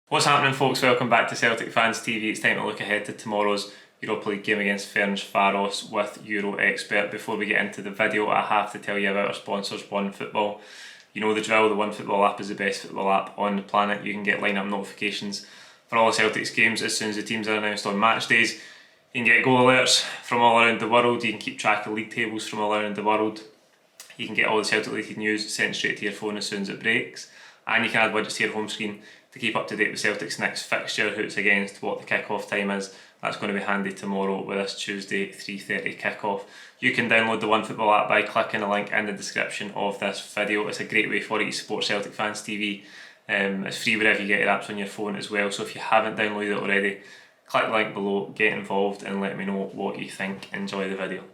What's happening, folks? Welcome back to Celtic Fans TV. It's time to look ahead to tomorrow's Europa League game against Ferencvaros with EuroExpert. Before we get into the video, I have to tell you about our sponsors, OneFootball. You know the drill, the OneFootball app is the best football app on the planet. You can get line-up notifications for all the Celtics games as soon as the teams are announced on match days. You can get goal alerts from all around the world. You can keep track of league tables from all around the world. You can get all the Celtic related news sent straight to your phone as soon as it breaks. And you can add widgets to your home screen to keep up to date with Celtic's next fixture, who it's against, what the kick-off time is. That's going to be handy tomorrow with this Tuesday 3:30 kick-off. You can download the OneFootball app by clicking the link in the description of this video. It's a great way for you to support Celtic Fans TV. It's free wherever you get your apps on your phone as well, so if you haven't downloaded it already, click the link below, get involved and let me know what you think. Enjoy the video.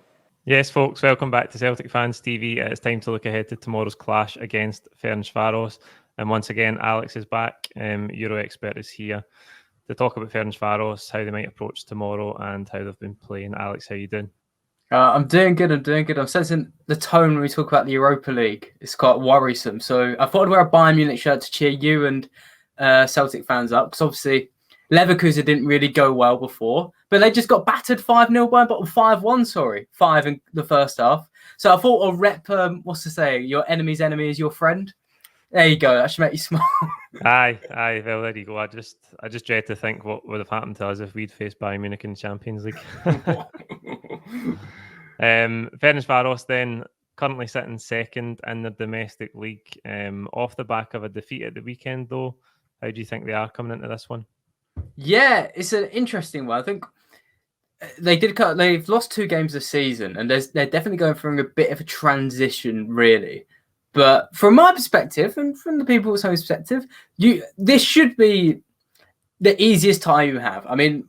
Yes, folks, welcome back to Celtic Fans TV. It's time to look ahead to tomorrow's clash against Ferencvaros. And once again, Alex is back. EuroExpert is here to talk about Ferencvaros, how they might approach tomorrow and how they've been playing. Alex, how you doing? I'm doing good. I'm sensing the tone when we talk about the Europa League. It's quite worrisome. So I thought I'd wear a Bayern Munich shirt to cheer you and Celtic fans up. Because obviously Leverkusen didn't really go well before. But they just got battered 5-0 by bottom 5-1, sorry. 5 in the first half. So I thought I'll rep, what's to say, your enemy's enemy is your friend. There you go. That should make you smile. Aye. Well, there you go. I just dread to think what would have happened to us if we'd faced Bayern Munich in the Champions League. Ferencvaros then currently sitting second in the domestic league, off the back of a defeat at the weekend. Though, how do you think they are coming into this one? Yeah, it's an interesting one. I think they've lost 2 games this season, and they're definitely going through a bit of a transition, really. But from my perspective, and from the people's perspective, this should be the easiest tie you have. I mean,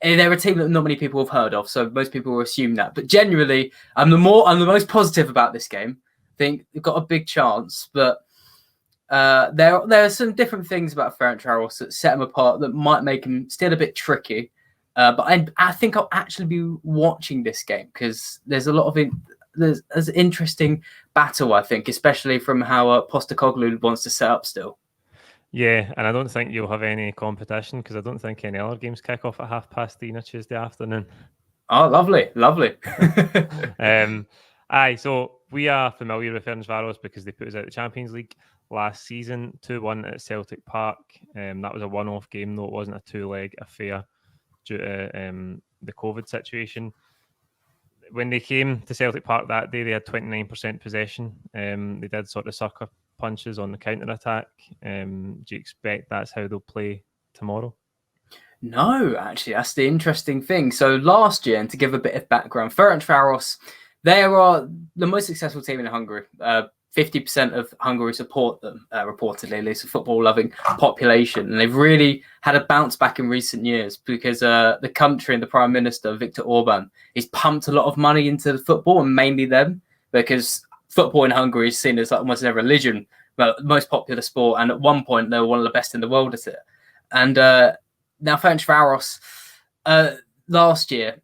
they're a team that not many people have heard of, so most people will assume that. But generally, I'm the most positive about this game. I think they've got a big chance, but there are some different things about Ferencvaros that set them apart that might make them still a bit tricky. But I think I'll actually be watching this game because there's a lot of there's an interesting battle, I think, especially from how Postecoglou wants to set up still. Yeah, and I don't think you'll have any competition because I don't think any other games kick off at 3:30 on a Tuesday afternoon. Oh, lovely. So we are familiar with Ferencvaros because they put us out of the Champions League last season, 2-1 at Celtic Park. That was a one-off game, though. It wasn't a two-leg affair due to the COVID situation. When they came to Celtic Park that day, they had 29% possession. They did sort of sucker punches on the counter-attack. Do you expect that's how they'll play tomorrow? No, actually, that's the interesting thing. So last year, and to give a bit of background, Ferencvaros, they are the most successful team in Hungary. 50% of Hungary support them, reportedly, at least a football-loving population. And they've really had a bounce back in recent years because the country and the Prime Minister, Viktor Orban, he's pumped a lot of money into the football, and mainly them, because football in Hungary is seen as like almost a religion, well, the most popular sport. And at one point, they were one of the best in the world at it. And now Ferencvaros, last year,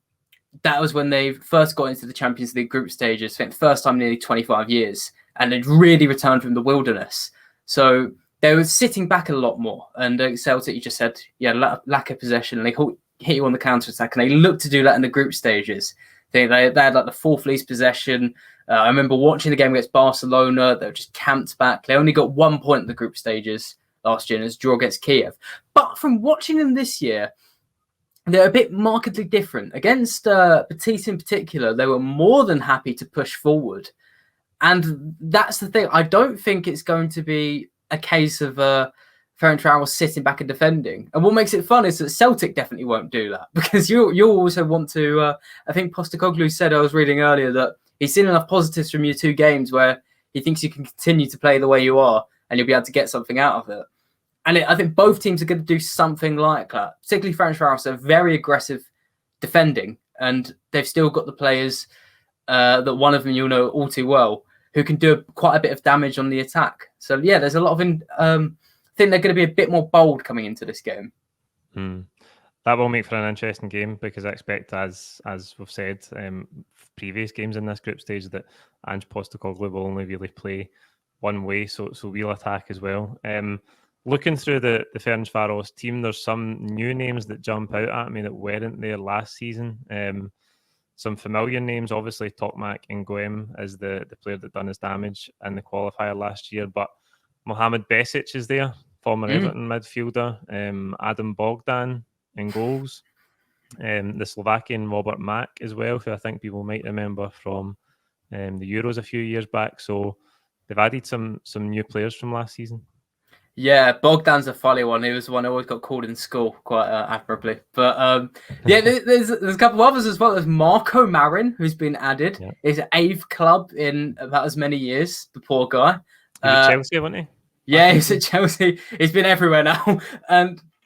that was when they first got into the Champions League group stages, for the first time in nearly 25 years. And they'd really returned from the wilderness. So they were sitting back a lot more. And Celtic, you just said, lack of possession. And they hit you on the counter-attack. And they looked to do that in the group stages. They had like the fourth least possession. I remember watching the game against Barcelona. They were just camped back. They only got 1 point in the group stages last year, and it's draw against Kiev. But from watching them this year, they're a bit markedly different. Against Betis in particular, they were more than happy to push forward. And that's the thing. I don't think it's going to be a case of Ferencvaros sitting back and defending. And what makes it fun is that Celtic definitely won't do that because you'll also want to. I think Postecoglou said, I was reading earlier, that he's seen enough positives from your 2 games where he thinks you can continue to play the way you are and you'll be able to get something out of it. And I think both teams are going to do something like that. Particularly Ferencvaros are very aggressive defending, and they've still got the players that one of them you'll know all too well, who can do quite a bit of damage on the attack. So, yeah, there's a lot of... I think they're going to be a bit more bold coming into this game. That will make for an interesting game because I expect, as we've said, previous games in this group stage, that Ange Postecoglou will only really play one way, so we'll attack as well. looking through the Ferencvaros team, there's some new names that jump out at me that weren't there last season. Some familiar names, obviously Tokmak Nguem is the player that done his damage in the qualifier last year, but Mohamed Besic is there, former Everton midfielder. Adam Bogdan in goals. The Slovakian Robert Mak as well, who I think people might remember from the Euros a few years back. So they've added some new players from last season. Yeah, Bogdan's a funny one. He was the one who always got called in school quite admirably. But yeah, there's a couple of others as well. There's Marco Marin, who's been added. Yeah. He's an 8th club in about as many years, the poor guy. He was at Chelsea, wasn't he? Yeah, he's at Chelsea. He's been everywhere now.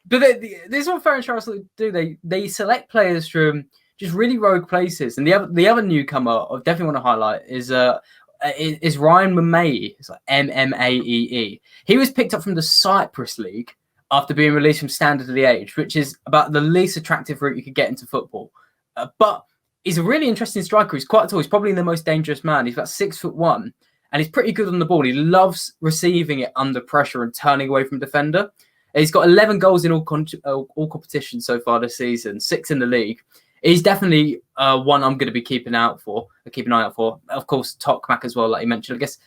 But this is what Ferencvaros do. They select players from just really rogue places. And the other newcomer I definitely want to highlight is Ryan Mamei. It's like Mmaee. He was picked up from the Cyprus League after being released from Standard of Liège, which is about the least attractive route you could get into football. But he's a really interesting striker. He's quite tall. He's probably the most dangerous man. He's about 6'1", and he's pretty good on the ball. He loves receiving it under pressure and turning away from defender. He's got 11 goals in all competitions so far this season, 6 in the league. He's definitely one I'm going to be keeping an eye out for. Of course, Tokmak as well, like you mentioned. I guess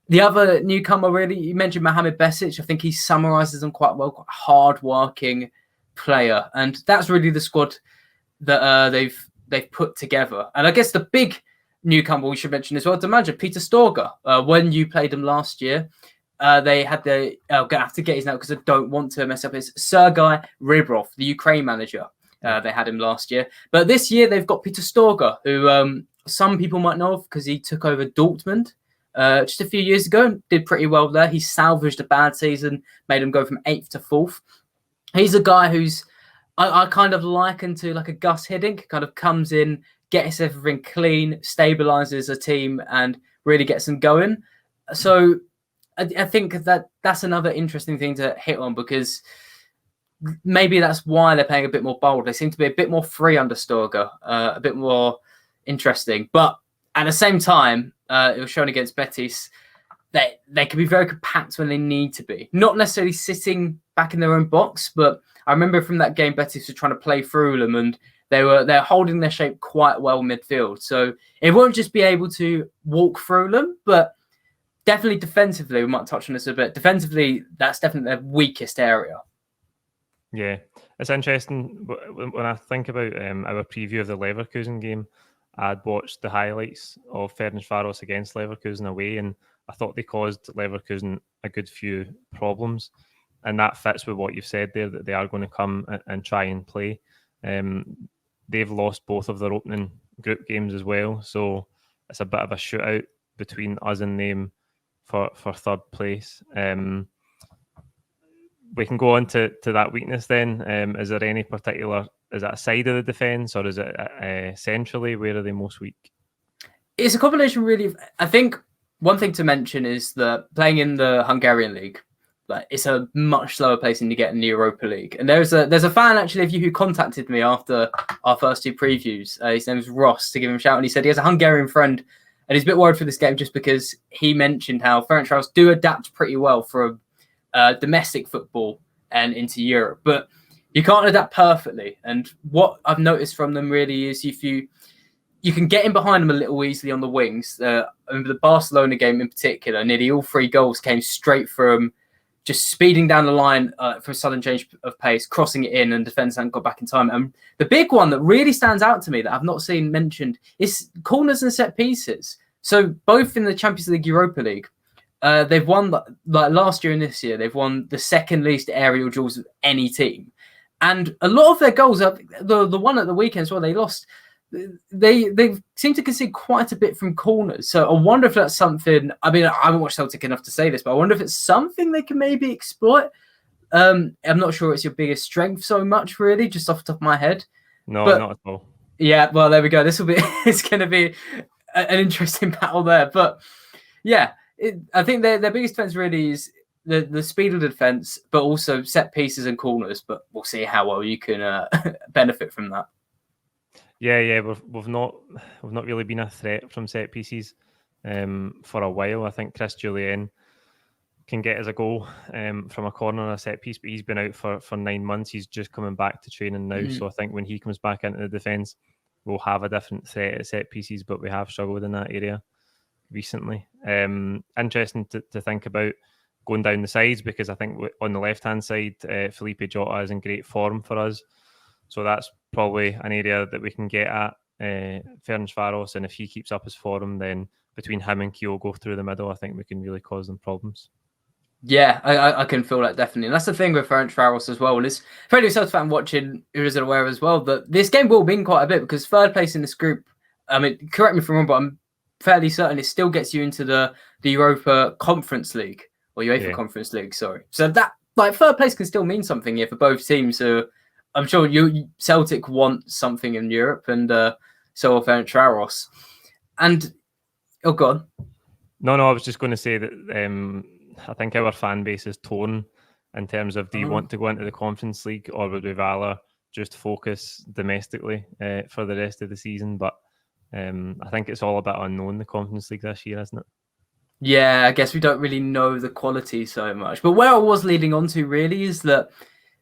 the other newcomer, really, you mentioned Mohamed Besic. I think he summarises them quite well. Quite a hard-working player, and that's really the squad that they've put together. And I guess the big newcomer we should mention as well, the manager Peter Storger. When you played him last year, they had the I'm gonna have to get his name because I don't want to mess up his Sergei Rybrov, the Ukraine manager. They had him last year, but this year they've got Peter Storger, who some people might know of because he took over Dortmund just a few years ago and did pretty well there. He salvaged a bad season, made him go from 8th to 4th. He's a guy who's I kind of liken to like a Gus Hiddink, kind of comes in, gets everything clean, stabilizes a team, and really gets them going. So I think that's another interesting thing to hit on, because maybe that's why they're playing a bit more bold. They seem to be a bit more free under Storger, a bit more interesting. But at the same time, it was shown against Betis that they can be very compact when they need to be. Not necessarily sitting back in their own box, but I remember from that game, Betis were trying to play through them, and they're holding their shape quite well midfield. So it won't just be able to walk through them, but definitely defensively, we might touch on this a bit. Defensively, that's definitely their weakest area. Yeah, it's interesting when I think about our preview of the Leverkusen game. I'd watched the highlights of Ferencvaros against Leverkusen away, and I thought they caused Leverkusen a good few problems. And that fits with what you've said there, that they are going to come and try and play. They've lost both of their opening group games as well, so it's a bit of a shootout between us and them for third place. We can go on to that weakness then. Is there any particular, is that a side of the defence, or is it centrally? Where are they most weak? It's a combination, really. I think one thing to mention is that playing in the Hungarian league, it's a much slower pacing to get in the Europa League. And there's a fan actually of you who contacted me after our first two previews. His name is Ross, to give him a shout, and he said he has a Hungarian friend and he's a bit worried for this game just because he mentioned how Ferencvaros do adapt pretty well from domestic football and into Europe, but you can't adapt perfectly. And what I've noticed from them really is if you can get in behind them a little easily on the wings. The Barcelona game in particular, nearly all 3 goals came straight from just speeding down the line for a sudden change of pace, crossing it in, and defence hadn't got back in time. And the big one that really stands out to me that I've not seen mentioned is corners and set pieces. So both in the Champions League, Europa League, they've won, like last year and this year, they've won the second least aerial duels of any team. And a lot of their goals, the one at the weekend as well, they lost. They seem to concede quite a bit from corners. So I wonder if that's something. I mean, I haven't watched Celtic enough to say this, but I wonder if it's something they can maybe exploit. I'm not sure it's your biggest strength so much, really, just off the top of my head. No, not at all. Yeah, well, there we go. This will be. It's going to be an interesting battle there. But yeah, I think their biggest defense really is the speed of the defense, but also set pieces and corners. But we'll see how well you can benefit from that. Yeah, we've not really been a threat from set pieces for a while. I think Chris Jullien can get us a goal from a corner or a set piece, but he's been out for 9 months. He's just coming back to training now. So I think when he comes back into the defence, we'll have a different threat at set pieces, but we have struggled in that area recently. Interesting to think about going down the sides, because I think on the left-hand side, Felipe Jota is in great form for us. So that's probably an area that we can get at. Ferencvaros, and if he keeps up his form, then between him and Kyogo through the middle, I think we can really cause them problems. Yeah, I can feel that definitely. And that's the thing with Ferencvaros as well. Is for any Celtic fan watching who isn't aware as well, that this game will mean quite a bit, because third place in this group, I mean, correct me if I'm wrong, but I'm fairly certain it still gets you into the Europa Conference League, or UEFA Conference League, sorry. So that, like, third place can still mean something here for both teams. So I'm sure Celtic want something in Europe, and so will Ferencvaros. And, oh, God. No, I was just going to say that I think our fan base is torn in terms of, do you want to go into the Conference League, or would we rather just focus domestically for the rest of the season? But I think it's all a bit unknown, the Conference League this year, isn't it? Yeah, I guess we don't really know the quality so much. But where I was leading on to really is that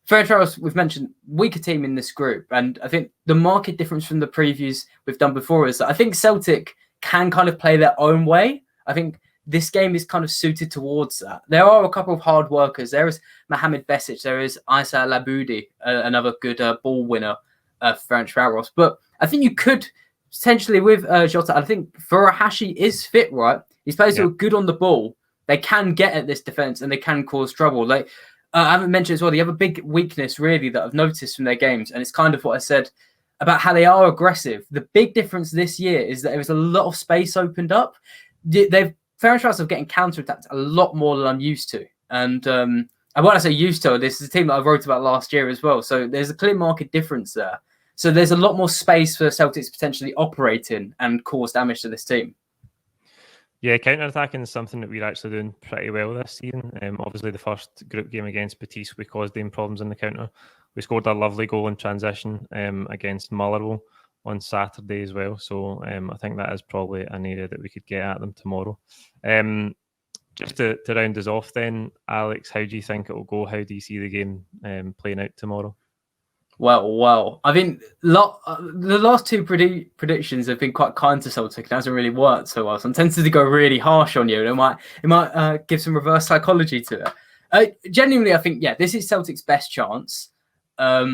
Ferencvaros, we've mentioned, weaker team in this group. And I think the market difference from the previews we've done before is that I think Celtic can kind of play their own way. I think this game is kind of suited towards that. There are a couple of hard workers. There is Mohamed Besic. There is Isa Laboudi, another good ball winner for Ferencvaros. But I think you could potentially with Jota, I think Furuhashi is fit, right? These players who are good on the ball, they can get at this defence and they can cause trouble. Like I haven't mentioned as well, the other big weakness really that I've noticed from their games, and it's kind of what I said about how they are aggressive. The big difference this year is that there was a lot of space opened up. Ferencvaros are getting counter-attacked a lot more than I'm used to. And when I say used to, this is a team that I wrote about last year as well. So there's a clear market difference there. So there's a lot more space for Celtics potentially operating and cause damage to this team. Yeah, counter-attacking is something that we're actually doing pretty well this season. Obviously, the first group game against Betis, we caused them problems in the counter. We scored a lovely goal in transition against Motherwell on Saturday as well. So I think that is probably an area that we could get at them tomorrow. Just to round us off then, Alex, how do you think it will go? How do you see the game playing out tomorrow? Well. I mean, the last two predictions have been quite kind to Celtic. It hasn't really worked so well. So I'm tempted to go really harsh on you. It might give some reverse psychology to it. Genuinely, I think, this is Celtic's best chance. I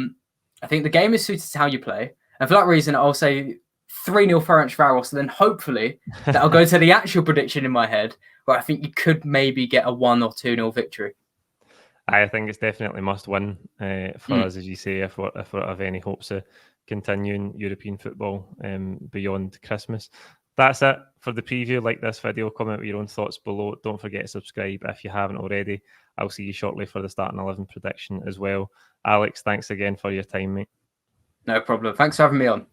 think the game is suited to how you play. And for that reason, I'll say 3-0 Ferencvaros, and then hopefully that'll go to the actual prediction in my head, where I think you could maybe get a 1 or 2-0 victory. I think it's definitely must win for us, as you say, if we have any hopes of continuing European football beyond Christmas. That's it for the preview. Like this video, comment with your own thoughts below. Don't forget to subscribe if you haven't already. I'll see you shortly for the starting 11 prediction as well. Alex, thanks again for your time, mate. No problem. Thanks for having me on.